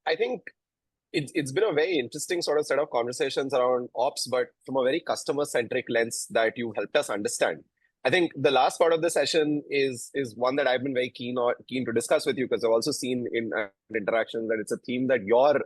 I think it's been a very interesting sort of set of conversations around ops, but from a very customer-centric lens that you helped us understand. I think the last part of the session is one that I've been very keen to discuss with you because I've also seen in interactions that it's a theme that you're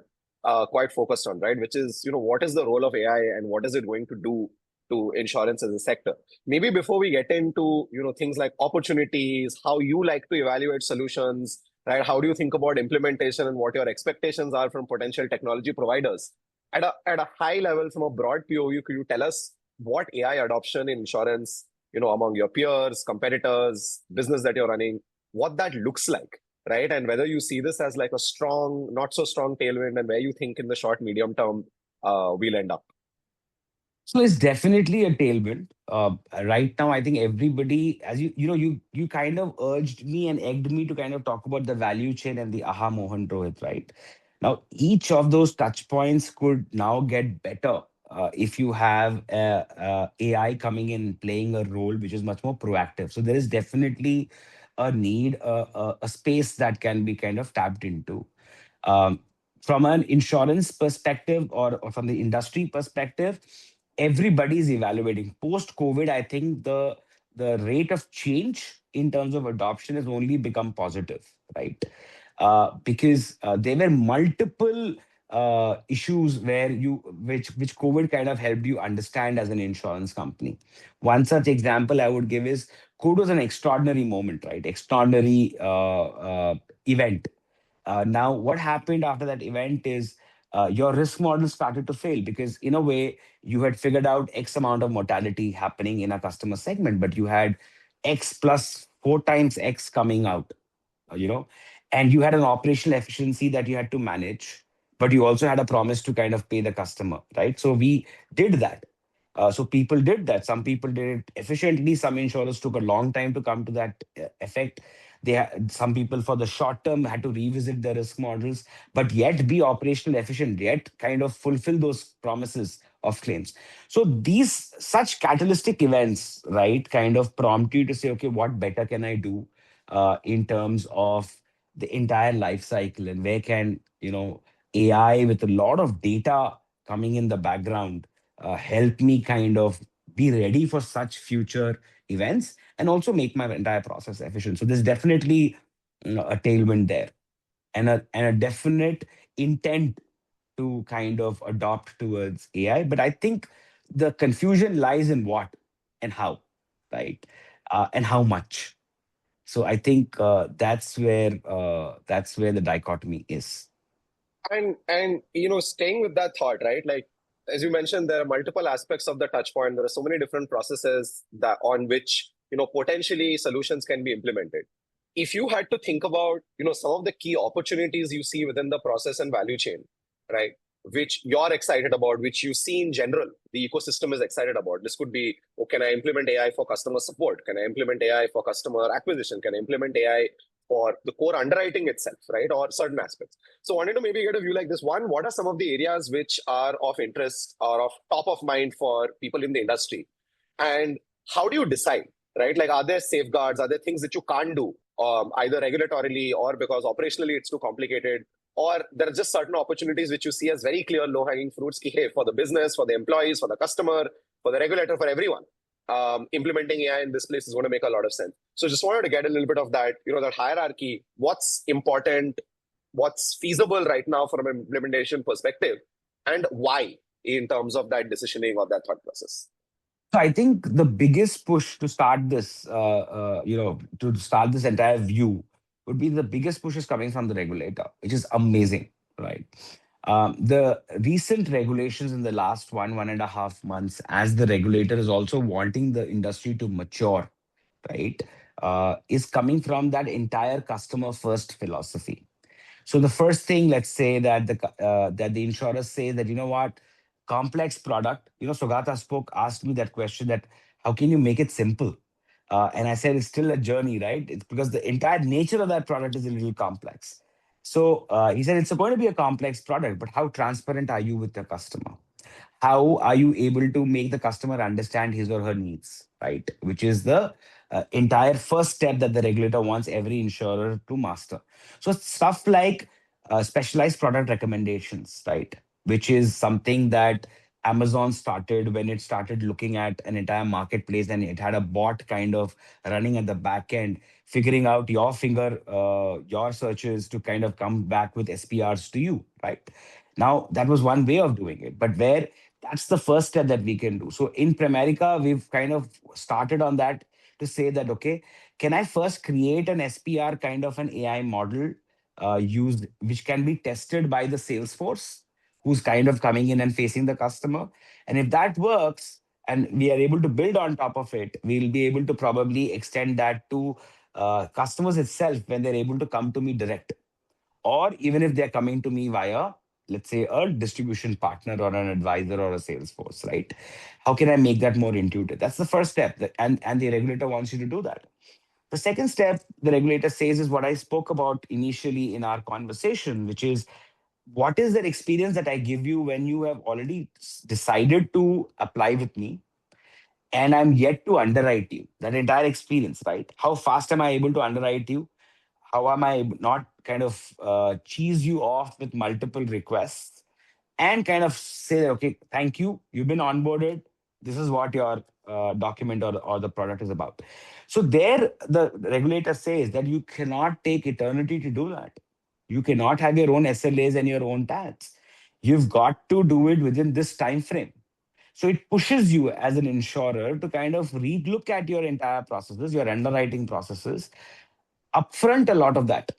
quite focused on, right? Which is, what is the role of AI and what is it going to do to insurance as a sector? Maybe before we get into, things like opportunities, how you like to evaluate solutions, right? How do you think about implementation and what your expectations are from potential technology providers? At a high level, from a broad POV, could you tell us what AI adoption in insurance, among your peers, competitors, business that you're running, what that looks like, right? And whether you see this as like a strong, not so strong tailwind, and where you think in the short, medium term we'll end up. So it's definitely a tailwind. Right now, I think everybody, as you kind of urged me and egged me to kind of talk about the value chain and the aha Mohan Rohit, right? Now, each of those touch points could now get better if you have AI coming in, playing a role which is much more proactive. So there is definitely a need, a space that can be kind of tapped into. Um, from an insurance perspective or from the industry perspective, everybody is evaluating. Post COVID, I think the rate of change in terms of adoption has only become positive, right? Because there were multiple issues where which COVID kind of helped you understand as an insurance company. One such example I would give is COVID was an extraordinary moment, right? Extraordinary event. Now, what happened after that event is your risk model started to fail because, in a way, you had figured out X amount of mortality happening in a customer segment, but you had X plus four times X coming out, uh, you know, and you had an operational efficiency that you had to manage, but you also had a promise to kind of pay the customer, right? So we did that. So people did that. Some people did it efficiently. Some insurers took a long time to come to that effect. Some people for the short term had to revisit their risk models, but yet be operational efficient, yet kind of fulfill those promises of claims. So these such catalytic events, right, kind of prompt you to say, okay, what better can I do in terms of the entire life cycle, and where can AI with a lot of data coming in the background help me kind of be ready for such future events and also make my entire process efficient. So there's definitely a tailwind there, and a definite intent to kind of adopt towards AI. But I think the confusion lies in what and how, right? And how much. So I think that's where the dichotomy is. And staying with that thought, right? Like as you mentioned, there are multiple aspects of the touch point. There are so many different processes that on which potentially solutions can be implemented. If you had to think about some of the key opportunities you see within the process and value chain, right? Which you're excited about, which you see in general, the ecosystem is excited about. This could be, oh, can I implement AI for customer support? Can I implement AI for customer acquisition? Can I implement AI for the core underwriting itself, right? Or certain aspects. So I wanted to maybe get a view like this. One, what are some of the areas which are of interest or of top of mind for people in the industry? And how do you decide, right? Like, are there safeguards? Are there things that you can't do, either regulatorily or because operationally it's too complicated? Or there are just certain opportunities which you see as very clear low-hanging fruits, ki, hey, for the business, for the employees, for the customer, for the regulator, for everyone. Implementing AI in this place is going to make a lot of sense. So just wanted to get a little bit of that, that hierarchy, what's important, what's feasible right now from an implementation perspective, and why in terms of that decisioning or that thought process. So I think the biggest push to start this, to start this entire view would be the biggest push is coming from the regulator, which is amazing, right? The recent regulations in the last 1.5 months, as the regulator is also wanting the industry to mature, right, is coming from that entire customer first philosophy. So the first thing, let's say that the insurers say that, you know what, complex product. Sugata asked me that question, that how can you make it simple? And I said it's still a journey, right? It's because the entire nature of that product is a little complex. So he said it's going to be a complex product, but how transparent are you with the customer? How are you able to make the customer understand his or her needs, right? Which is the entire first step that the regulator wants every insurer to master. So stuff like specialized product recommendations, right? Which is something that Amazon started when it started looking at an entire marketplace, and it had a bot kind of running at the back end, figuring out your searches to kind of come back with SPRs to you, right? Now, that was one way of doing it, but where that's the first step that we can do. So in Primerica, we've kind of started on that to say that, okay, can I first create an SPR kind of an AI model used, which can be tested by the Salesforce, who's kind of coming in and facing the customer. And if that works and we are able to build on top of it, we'll be able to probably extend that to customers itself when they're able to come to me direct, or even if they're coming to me via, let's say, a distribution partner or an advisor or a Salesforce, right? How can I make that more intuitive? That's the first step, and the regulator wants you to do that. The second step the regulator says is what I spoke about initially in our conversation, which is, what is the experience that I give you when you have already decided to apply with me and I'm yet to underwrite you? That entire experience, right? How fast am I able to underwrite you? How am I not kind of cheese you off with multiple requests and kind of say, okay, thank you, you've been onboarded. This is what your document or the product is about. So there, the regulator says that you cannot take eternity to do that. You cannot have your own SLAs and your own tags. You've got to do it within this time frame. So it pushes you as an insurer to kind of relook at your entire processes, your underwriting processes, upfront a lot of that.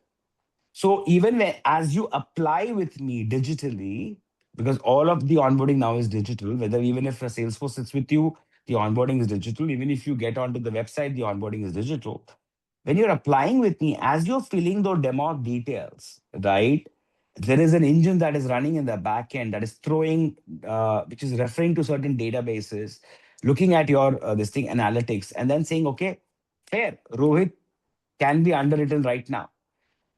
So even as you apply with me digitally, because all of the onboarding now is digital, whether even if a Salesforce sits with you, the onboarding is digital. Even if you get onto the website, the onboarding is digital. When you're applying with me, as you're filling those demo details, right? There is an engine that is running in the back end that is throwing, which is referring to certain databases, looking at your this thing analytics, and then saying, okay, fair, Rohit can be underwritten right now.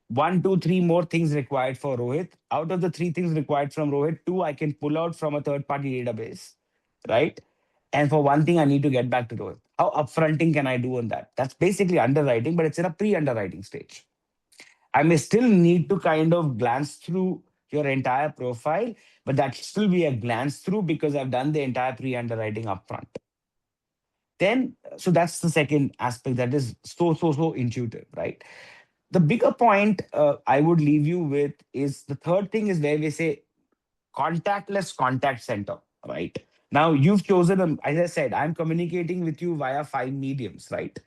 One, two, three more things required for Rohit. Out of the three things required from Rohit, two I can pull out from a third party database, right? And for one thing, I need to get back to Rohit. How upfronting can I do on that? That's basically underwriting, but it's in a pre underwriting stage. I may still need to kind of glance through your entire profile, but that should still be a glance through because I've done the entire pre underwriting upfront. Then, so that's the second aspect that is so intuitive, right? The bigger point I would leave you with is the third thing is where we say contactless contact center, right? Now you've chosen, as I said, I'm communicating with you via five mediums, right?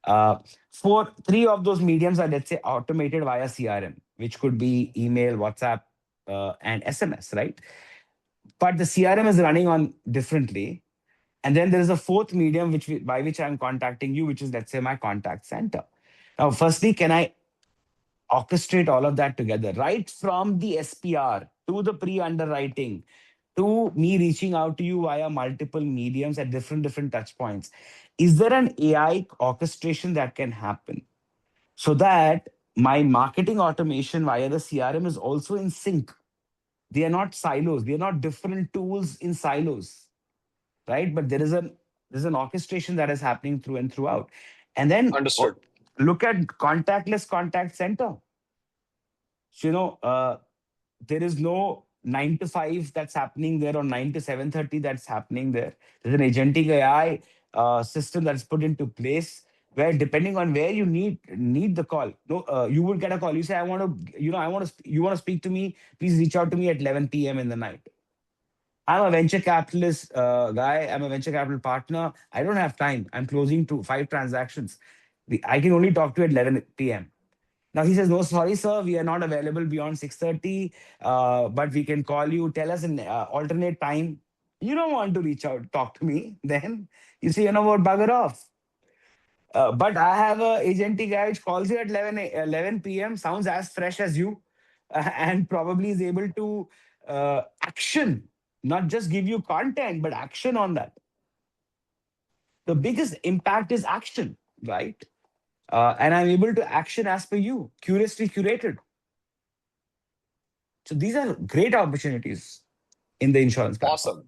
Uh, for three of those mediums are, let's say, automated via CRM, which could be email, WhatsApp, and SMS, right? But the CRM is running on differently. And then there is a fourth medium by which I'm contacting you, which is, let's say, my contact center. Now, firstly, can I orchestrate all of that together, right from the SPR to the pre-underwriting to me reaching out to you via multiple mediums at different touch points? Is there an AI orchestration that can happen so that my marketing automation via the CRM is also in sync? They are not silos. They are not different tools in silos, right? But there's an orchestration that is happening through and throughout. And then Understood. look at contactless contact center. So, there is no 9 to 5 that's happening there or 9 to 7:30 that's happening there. There's an agentic AI system that's put into place where, depending on where you need the call, no, you will get a call. You say, I want to, you want to speak to me. Please reach out to me at 11 p.m. in the night. I'm a venture capitalist guy. I'm a venture capital partner. I don't have time. I'm closing to 5 transactions. I can only talk to you at 11 p.m. Now he says, no, sorry, sir, we are not available beyond 6:30, but we can call you. Tell us an alternate time. You don't want to reach out, talk to me. Then you say, you know what, bugger off. But I have a agentic guy which calls you at 11 p.m., sounds as fresh as you, and probably is able to action, not just give you content, but action on that. The biggest impact is action, right? And I'm able to action as per you, curiously curated. So these are great opportunities in the insurance platform. Awesome.